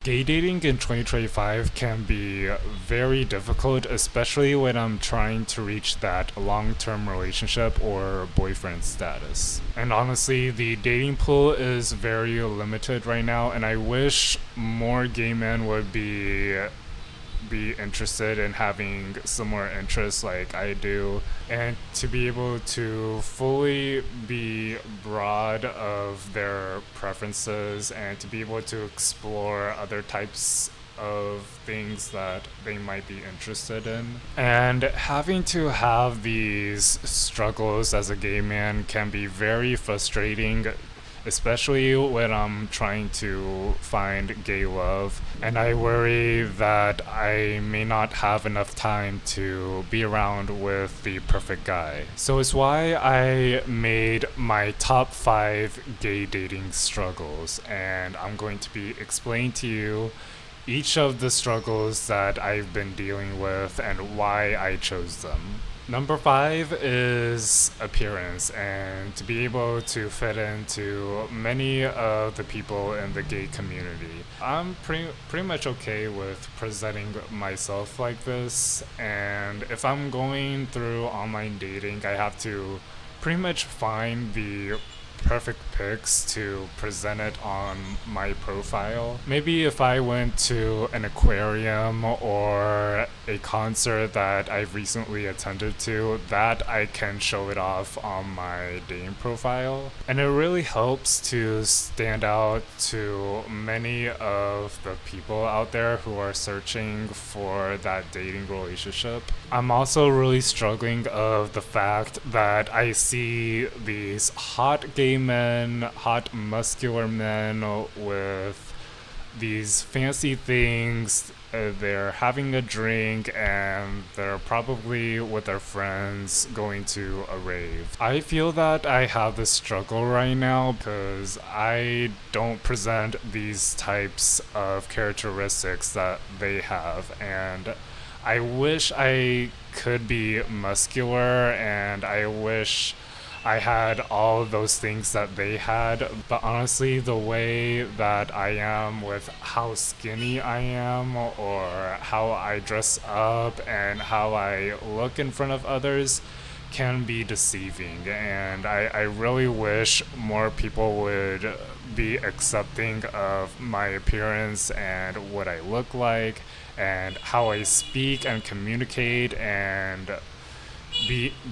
Gay dating in 2025 can be very difficult, especially when I'm trying to reach that long term relationship or boyfriend status. And honestly, the dating pool is very limited right now, and I wish more gay men would be interested in having similar interests like I do, and to be able to fully be broad of their preferences and to be able to explore other types of things that they might be interested in. And having to have these struggles as a gay man can be very frustrating, especially when I'm trying to find gay love. And I worry that I may not have enough time to be around with the perfect guy. So it's why I made my top 5 gay dating struggles, and I'm going to be explaining to you each of the struggles that I've been dealing with and why I chose them. Number 5 is appearance, and to be able to fit into many of the people in the gay community. I'm pretty much okay with presenting myself like this, and if I'm going through online dating, I have to pretty much find the perfect pics to present it on my profile. Maybe if I went to an aquarium or a concert that I've recently attended to, that I can show it off on my dating profile. And it really helps to stand out to many of the people out there who are searching for that dating relationship. I'm also really struggling of the fact that I see these hot gay men, hot muscular men with these fancy things. They're having a drink and they're probably with their friends going to a rave. I feel that I have this struggle right now because I don't present these types of characteristics that they have, and I wish I could be muscular, and I wish I had all of those things that they had. But honestly, the way that I am with how skinny I am, or how I dress up, and how I look in front of others, can be deceiving. And I really wish more people would be accepting of my appearance and what I look like and how I speak and communicate, and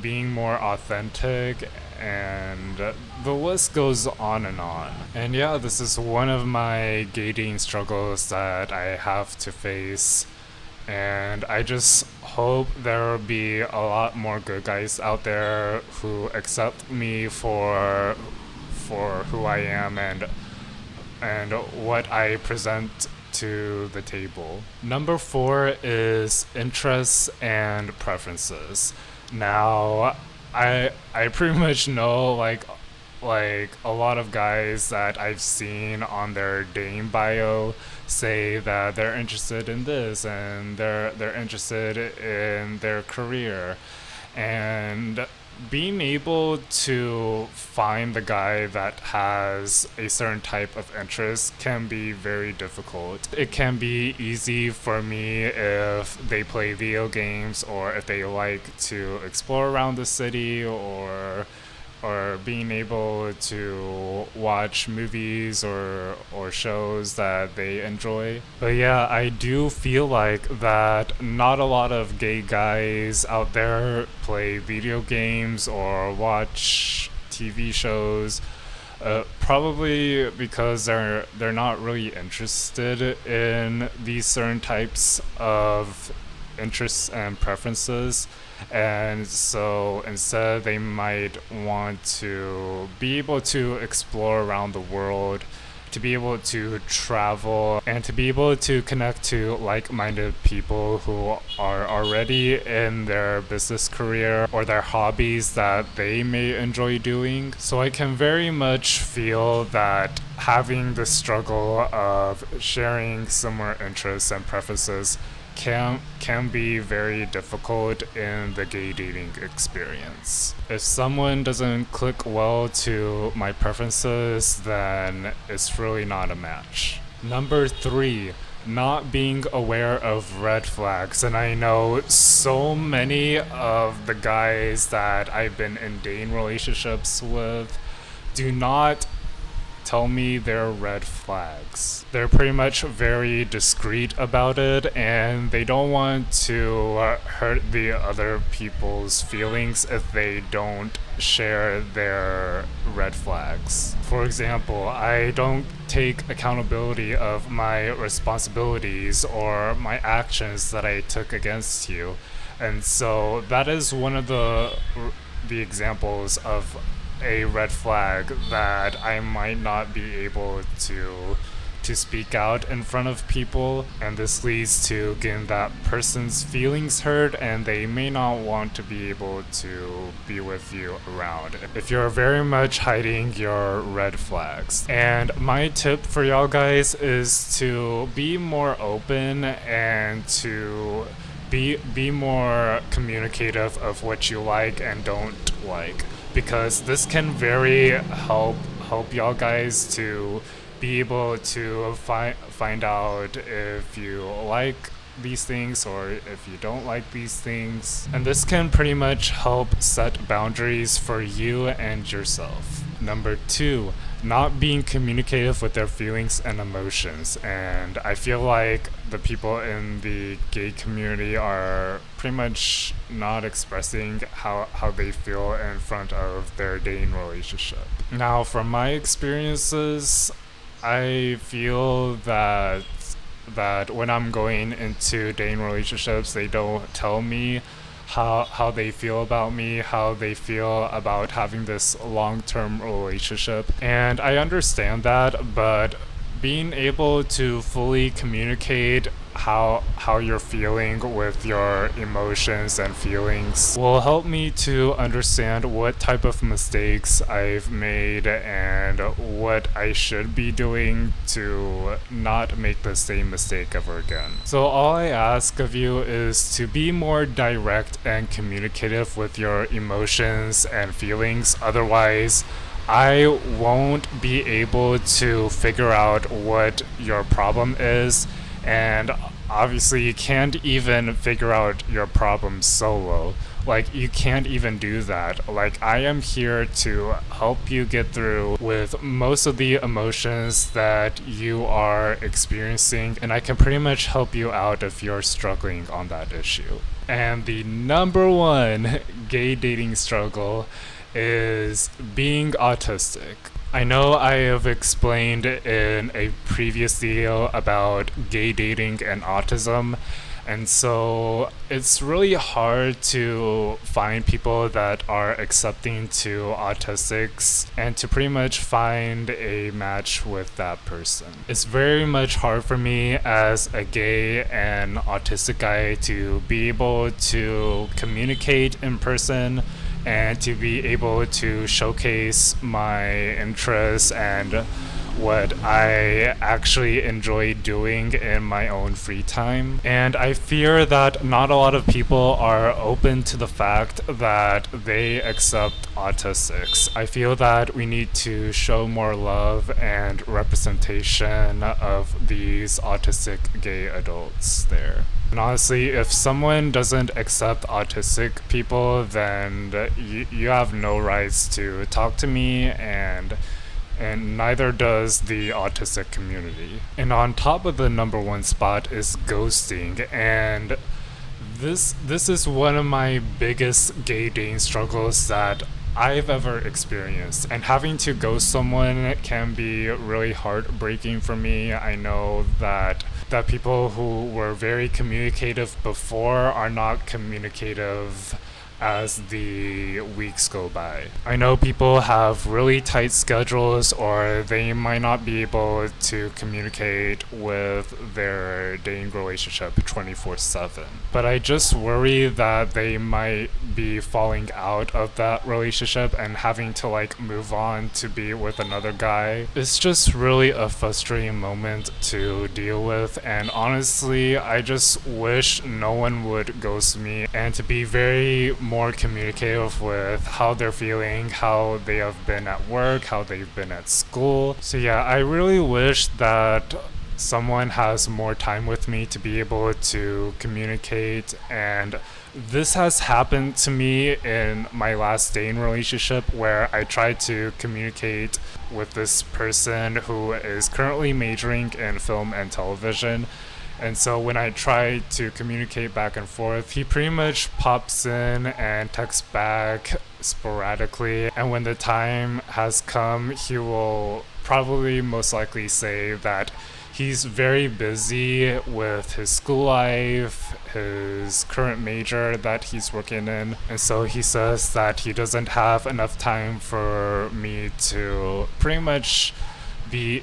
being more authentic, and the list goes on and on. And yeah, this is one of my dating struggles that I have to face, and I just hope there will be a lot more good guys out there who accept me for who I am and what I present to the table. Number 4 is interests and preferences. Now, I pretty much know like a lot of guys that I've seen on their dating bio say that they're interested in this and they're interested in their career, and being able to find the guy that has a certain type of interest can be very difficult. It can be easy for me if they play video games, or if they like to explore around the city, or being able to watch movies or shows that they enjoy. But yeah, I do feel like that not a lot of gay guys out there play video games or watch TV shows, probably because they're not really interested in these certain types of interests and preferences. And so instead, they might want to be able to explore around the world, to be able to travel, and to be able to connect to like-minded people who are already in their business career or their hobbies that they may enjoy doing. So I can very much feel that having the struggle of sharing similar interests and preferences can be very difficult in the gay dating experience. If someone doesn't click well to my preferences, then it's really not a match. Number 3, not being aware of red flags. And I know so many of the guys that I've been in dating relationships with do not tell me their red flags. They're pretty much very discreet about it, and they don't want to hurt the other people's feelings if they don't share their red flags. For example, I don't take accountability of my responsibilities or my actions that I took against you. And so that is one of the examples of a red flag that I might not be able to speak out in front of people, and this leads to getting that person's feelings hurt, and they may not want to be able to be with you around if you're very much hiding your red flags. And my tip for y'all guys is to be more open and to be more communicative of what you like and don't like, because this can very help y'all guys to be able to find out if you like these things or if you don't like these things. And this can pretty much help set boundaries for you and yourself. Number 2, not being communicative with their feelings and emotions. And I feel like the people in the gay community are pretty much not expressing how they feel in front of their dating relationship. Now, from my experiences, I feel that when I'm going into dating relationships, they don't tell me how they feel about me, how they feel about having this long-term relationship. And I understand that, but being able to fully communicate how you're feeling with your emotions and feelings will help me to understand what type of mistakes I've made and what I should be doing to not make the same mistake ever again. So all I ask of you is to be more direct and communicative with your emotions and feelings. Otherwise, I won't be able to figure out what your problem is, and obviously you can't even figure out your problem solo. Like, you can't even do that. Like, I am here to help you get through with most of the emotions that you are experiencing, and I can pretty much help you out if you're struggling on that issue. And the number 1 gay dating struggle is being autistic. I know I have explained in a previous video about gay dating and autism, and so it's really hard to find people that are accepting to autistics and to pretty much find a match with that person. It's very much hard for me as a gay and autistic guy to be able to communicate in person and to be able to showcase my interests and what I actually enjoy doing in my own free time. And I fear that not a lot of people are open to the fact that they accept autistics. I feel that we need to show more love and representation of these autistic gay adults there. And honestly, if someone doesn't accept autistic people, then you have no rights to talk to me, and neither does the autistic community. And on top of the number 1 spot is ghosting, and this is one of my biggest gay dating struggles that I've ever experienced. And having to ghost someone can be really heartbreaking for me. I know that people who were very communicative before are not communicative as the weeks go by. I know people have really tight schedules, or they might not be able to communicate with their dating relationship 24/7. But I just worry that they might be falling out of that relationship and having to move on to be with another guy. It's just really a frustrating moment to deal with, and honestly, I just wish no one would ghost me, and to be very more communicative with how they're feeling, how they have been at work, how they've been at school. So yeah, I really wish that someone has more time with me to be able to communicate. And this has happened to me in my last dating relationship, where I tried to communicate with this person who is currently majoring in film and television. And so when I try to communicate back and forth, he pretty much pops in and texts back sporadically. And when the time has come, he will probably most likely say that he's very busy with his school life, his current major that he's working in. And so he says that he doesn't have enough time for me to pretty much be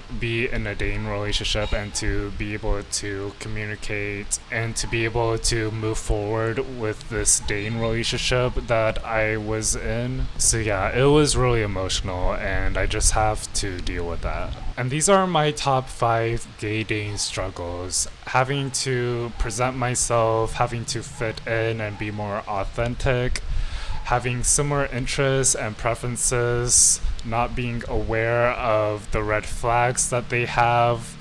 in a dating relationship and to be able to communicate and to be able to move forward with this dating relationship that I was in. So yeah, it was really emotional, and I just have to deal with that. And these are my top 5 gay dating struggles. Having to present myself, having to fit in and be more authentic, having similar interests and preferences, not being aware of the red flags that they have,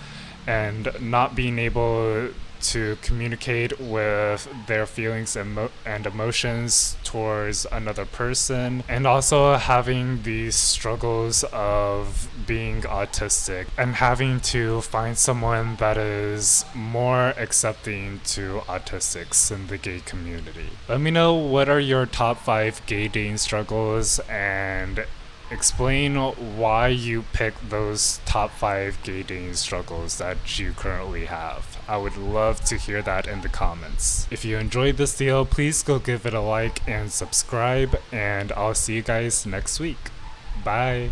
and not being able to communicate with their feelings and emotions towards another person, and also having these struggles of being autistic and having to find someone that is more accepting to autistics in the gay community. Let me know what are your top 5 gay dating struggles, and explain why you picked those top 5 gay dating struggles that you currently have. I would love to hear that in the comments. If you enjoyed this video, please go give it a like and subscribe, and I'll see you guys next week. Bye!